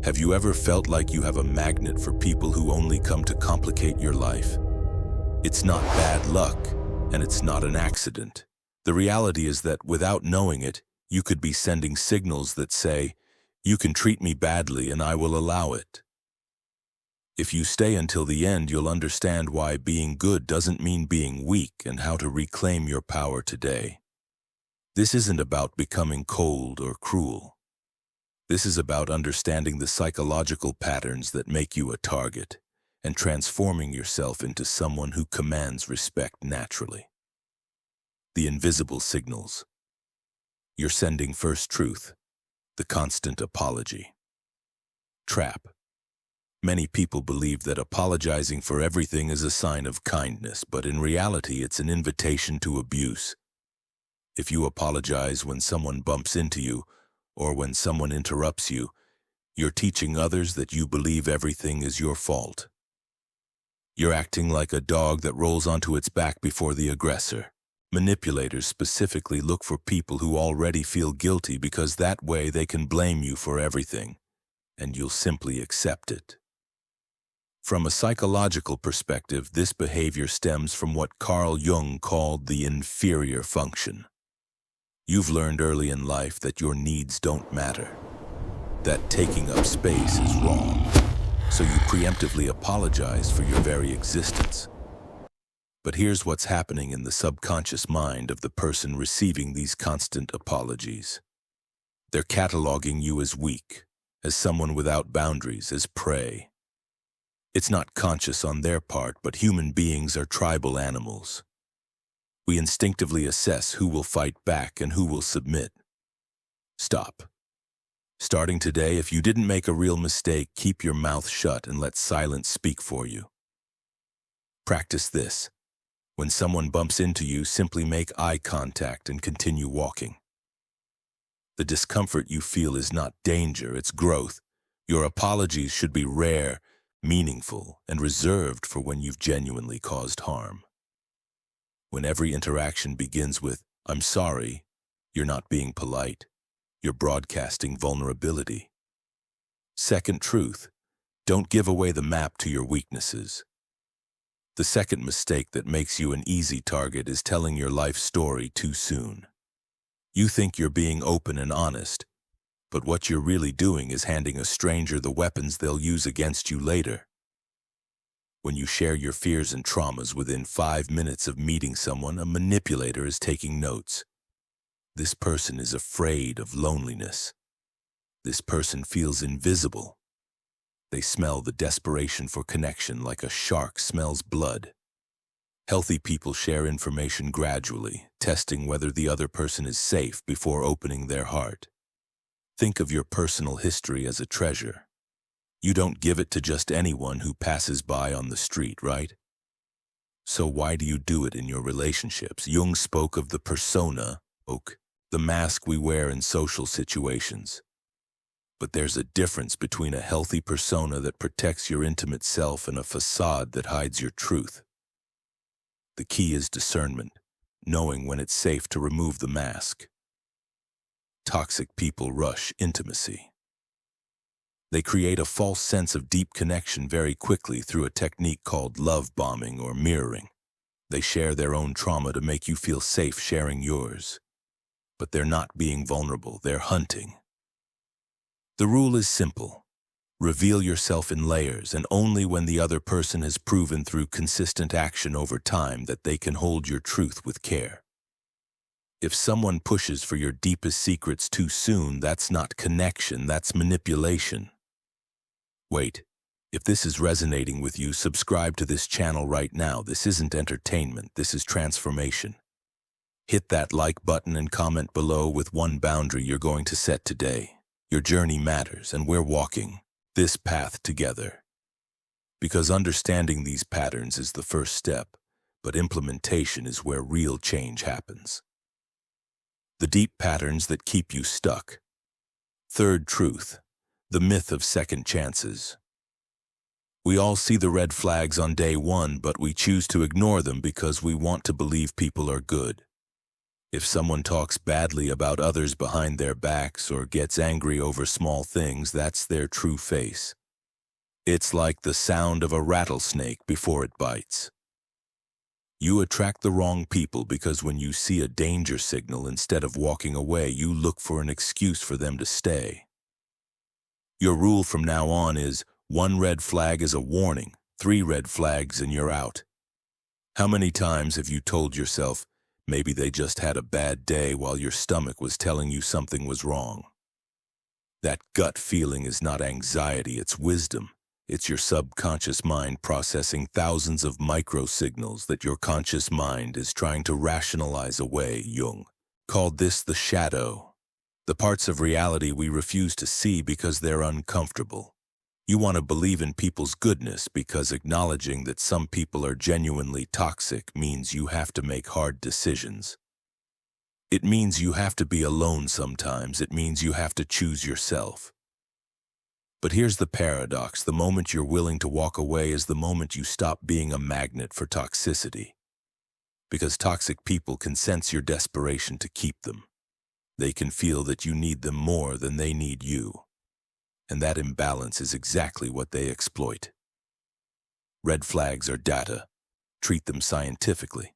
Have you ever felt like you have a magnet for people who only come to complicate your life? It's not bad luck, and it's not an accident. The reality is that without knowing it, you could be sending signals that say, "You can treat me badly and I will allow it." If you stay until the end, you'll understand why being good doesn't mean being weak and how to reclaim your power today. This isn't about becoming cold or cruel. This is about understanding the psychological patterns that make you a target and transforming yourself into someone who commands respect naturally. The invisible signals. You're sending first truth, the constant apology. Trap. Many people believe that apologizing for everything is a sign of kindness, but in reality it's an invitation to abuse. If you apologize when someone bumps into you, or when someone interrupts you, you're teaching others that you believe everything is your fault. You're acting like a dog that rolls onto its back before the aggressor. Manipulators specifically look for people who already feel guilty because that way they can blame you for everything, and you'll simply accept it. From a psychological perspective, this behavior stems from what Carl Jung called the inferior function. You've learned early in life that your needs don't matter, that taking up space is wrong, so you preemptively apologize for your very existence. But here's what's happening in the subconscious mind of the person receiving these constant apologies. They're cataloging you as weak, as someone without boundaries, as prey. It's not conscious on their part, but human beings are tribal animals. We instinctively assess who will fight back and who will submit. Stop. Starting today, if you didn't make a real mistake, keep your mouth shut and let silence speak for you. Practice this. When someone bumps into you, simply make eye contact and continue walking. The discomfort you feel is not danger, it's growth. Your apologies should be rare, meaningful, and reserved for when you've genuinely caused harm. When every interaction begins with, "I'm sorry," you're not being polite. You're broadcasting vulnerability. Second truth. Don't give away the map to your weaknesses. The second mistake that makes you an easy target is telling your life story too soon. You think you're being open and honest, but what you're really doing is handing a stranger the weapons they'll use against you later. When you share your fears and traumas within 5 minutes of meeting someone, a manipulator is taking notes. This person is afraid of loneliness. This person feels invisible. They smell the desperation for connection like a shark smells blood. Healthy people share information gradually, testing whether the other person is safe before opening their heart. Think of your personal history as a treasure. You don't give it to just anyone who passes by on the street, right? So why do you do it in your relationships? Jung spoke of the persona, the mask we wear in social situations. But there's a difference between a healthy persona that protects your intimate self and a facade that hides your truth. The key is discernment, knowing when it's safe to remove the mask. Toxic people rush intimacy. They create a false sense of deep connection very quickly through a technique called love bombing or mirroring. They share their own trauma to make you feel safe sharing yours. But they're not being vulnerable, they're hunting. The rule is simple. Reveal yourself in layers, and only when the other person has proven through consistent action over time that they can hold your truth with care. If someone pushes for your deepest secrets too soon, that's not connection, that's manipulation. Wait, if this is resonating with you, subscribe to this channel right now. This isn't entertainment, this is transformation. Hit that like button and comment below with one boundary you're going to set today. Your journey matters, and we're walking this path together. Because understanding these patterns is the first step, but implementation is where real change happens. The deep patterns that keep you stuck. Third truth. The myth of second chances. We all see the red flags on day one, but we choose to ignore them because we want to believe people are good. If someone talks badly about others behind their backs or gets angry over small things, that's their true face. It's like the sound of a rattlesnake before it bites. You attract the wrong people because when you see a danger signal, instead of walking away, you look for an excuse for them to stay. Your rule from now on is 1 red flag is a warning, 3 red flags and you're out. How many times have you told yourself, maybe they just had a bad day, while your stomach was telling you something was wrong? That gut feeling is not anxiety, it's wisdom. It's your subconscious mind processing thousands of micro signals that your conscious mind is trying to rationalize away. Jung called this the shadow, the parts of reality we refuse to see because they're uncomfortable. You want to believe in people's goodness because acknowledging that some people are genuinely toxic means you have to make hard decisions. It means you have to be alone sometimes. It means you have to choose yourself. But here's the paradox. The moment you're willing to walk away is the moment you stop being a magnet for toxicity. Because toxic people can sense your desperation to keep them. They can feel that you need them more than they need you. And that imbalance is exactly what they exploit. Red flags are data. Treat them scientifically.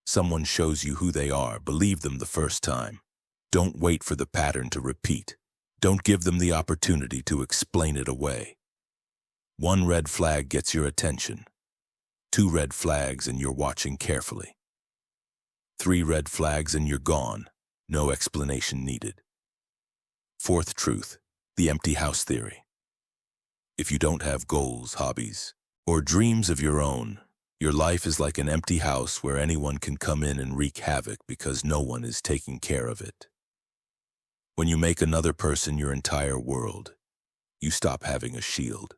Someone shows you who they are. Believe them the first time. Don't wait for the pattern to repeat. Don't give them the opportunity to explain it away. 1 red flag gets your attention. 2 red flags and you're watching carefully. 3 red flags and you're gone. No explanation needed. 4th truth, the empty house theory. If you don't have goals, hobbies, or dreams of your own, your life is like an empty house where anyone can come in and wreak havoc because no one is taking care of it. When you make another person your entire world, you stop having a shield.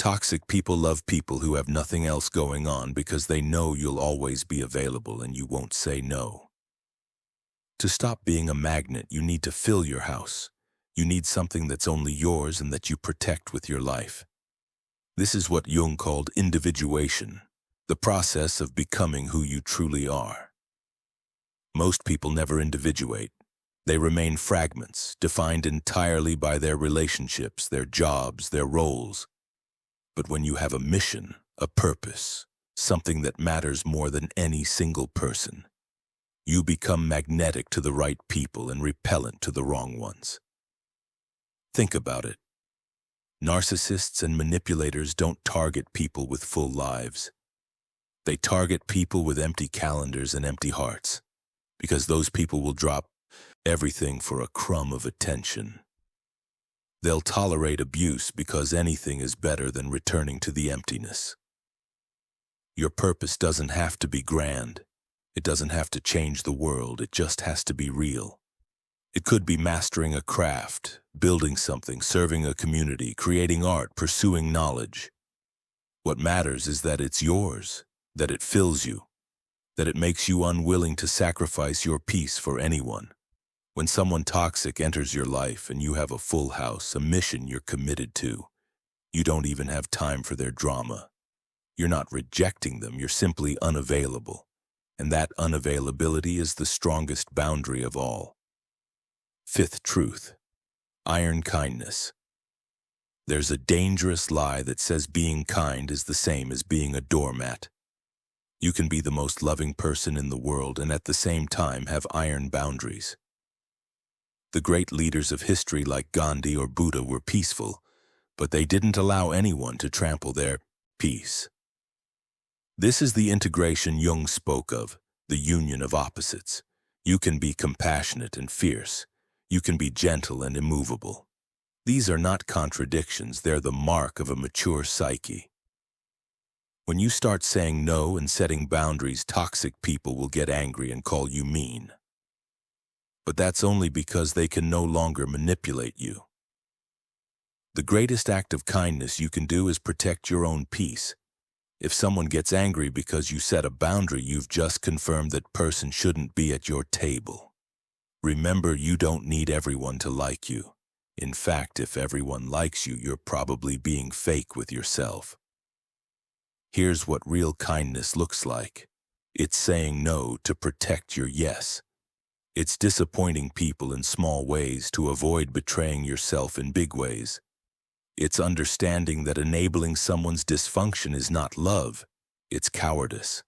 Toxic people love people who have nothing else going on because they know you'll always be available and you won't say no. To stop being a magnet, you need to fill your house. You need something that's only yours and that you protect with your life. This is what Jung called individuation, the process of becoming who you truly are. Most people never individuate. They remain fragments, defined entirely by their relationships, their jobs, their roles. But when you have a mission, a purpose, something that matters more than any single person, you become magnetic to the right people and repellent to the wrong ones. Think about it. Narcissists and manipulators don't target people with full lives. They target people with empty calendars and empty hearts, because those people will drop everything for a crumb of attention. They'll tolerate abuse because anything is better than returning to the emptiness. Your purpose doesn't have to be grand. It doesn't have to change the world. It just has to be real. It could be mastering a craft, building something, serving a community, creating art, pursuing knowledge. What matters is that it's yours, that it fills you, that it makes you unwilling to sacrifice your peace for anyone. When someone toxic enters your life and you have a full house, a mission you're committed to, you don't even have time for their drama. You're not rejecting them, you're simply unavailable. And that unavailability is the strongest boundary of all. 5th truth, iron kindness. There's a dangerous lie that says being kind is the same as being a doormat. You can be the most loving person in the world and at the same time have iron boundaries. The great leaders of history like Gandhi or Buddha were peaceful, but they didn't allow anyone to trample their peace. This is the integration Jung spoke of, the union of opposites. You can be compassionate and fierce. You can be gentle and immovable. These are not contradictions, they're the mark of a mature psyche. When you start saying no and setting boundaries, toxic people will get angry and call you mean. But that's only because they can no longer manipulate you. The greatest act of kindness you can do is protect your own peace. If someone gets angry because you set a boundary, you've just confirmed that person shouldn't be at your table. Remember, you don't need everyone to like you. In fact, if everyone likes you, you're probably being fake with yourself. Here's what real kindness looks like. It's saying no to protect your yes. It's disappointing people in small ways to avoid betraying yourself in big ways. It's understanding that enabling someone's dysfunction is not love, it's cowardice.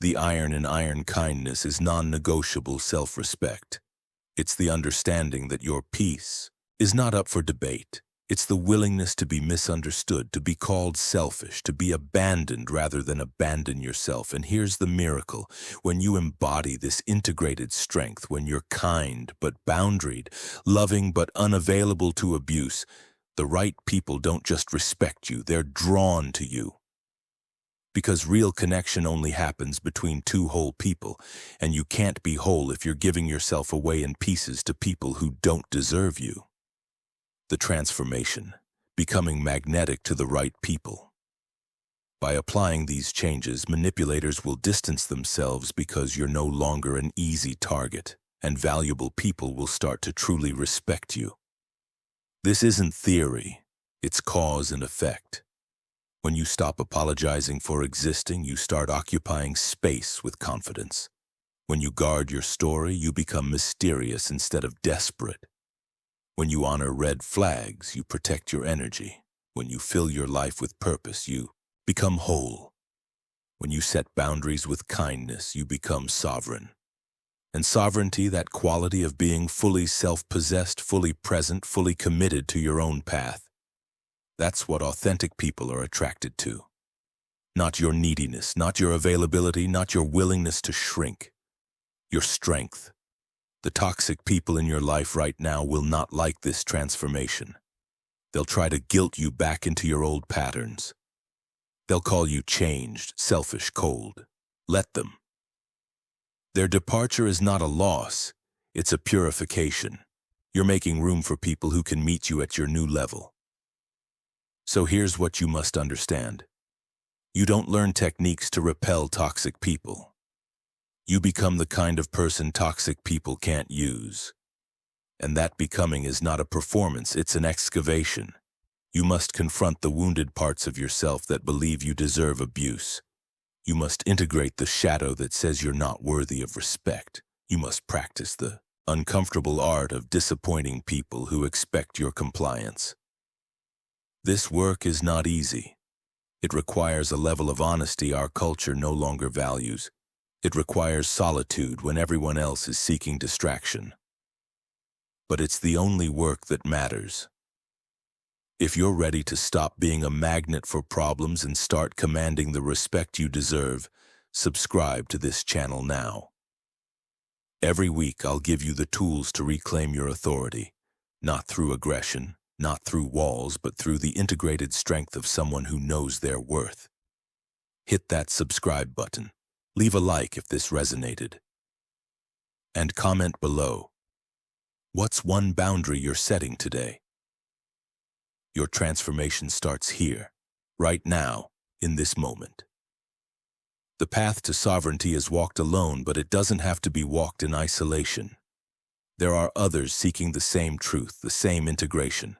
The iron in iron kindness is non-negotiable self-respect. It's the understanding that your peace is not up for debate. It's the willingness to be misunderstood, to be called selfish, to be abandoned rather than abandon yourself. And here's the miracle. When you embody this integrated strength, when you're kind but boundaried, loving but unavailable to abuse, the right people don't just respect you, they're drawn to you. Because real connection only happens between two whole people, and you can't be whole if you're giving yourself away in pieces to people who don't deserve you. The transformation, becoming magnetic to the right people. By applying these changes, manipulators will distance themselves because you're no longer an easy target, and valuable people will start to truly respect you. This isn't theory, it's cause and effect. When you stop apologizing for existing, you start occupying space with confidence. When you guard your story, you become mysterious instead of desperate. When you honor red flags, you protect your energy. When you fill your life with purpose, you become whole. When you set boundaries with kindness, you become sovereign. And sovereignty, that quality of being fully self-possessed, fully present, fully committed to your own path. That's what authentic people are attracted to. Not your neediness, not your availability, not your willingness to shrink. Your strength. The toxic people in your life right now will not like this transformation. They'll try to guilt you back into your old patterns. They'll call you changed, selfish, cold. Let them. Their departure is not a loss, it's a purification. You're making room for people who can meet you at your new level. So here's what you must understand. You don't learn techniques to repel toxic people. You become the kind of person toxic people can't use. And that becoming is not a performance, it's an excavation. You must confront the wounded parts of yourself that believe you deserve abuse. You must integrate the shadow that says you're not worthy of respect. You must practice the uncomfortable art of disappointing people who expect your compliance. This work is not easy. It requires a level of honesty our culture no longer values. It requires solitude when everyone else is seeking distraction. But it's the only work that matters. If you're ready to stop being a magnet for problems and start commanding the respect you deserve, subscribe to this channel now. Every week I'll give you the tools to reclaim your authority, not through aggression, not through walls, but through the integrated strength of someone who knows their worth. Hit that subscribe button. Leave a like if this resonated. And comment below. What's one boundary you're setting today? Your transformation starts here, right now, in this moment. The path to sovereignty is walked alone, but it doesn't have to be walked in isolation. There are others seeking the same truth, the same integration.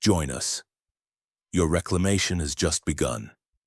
Join us. Your reclamation has just begun.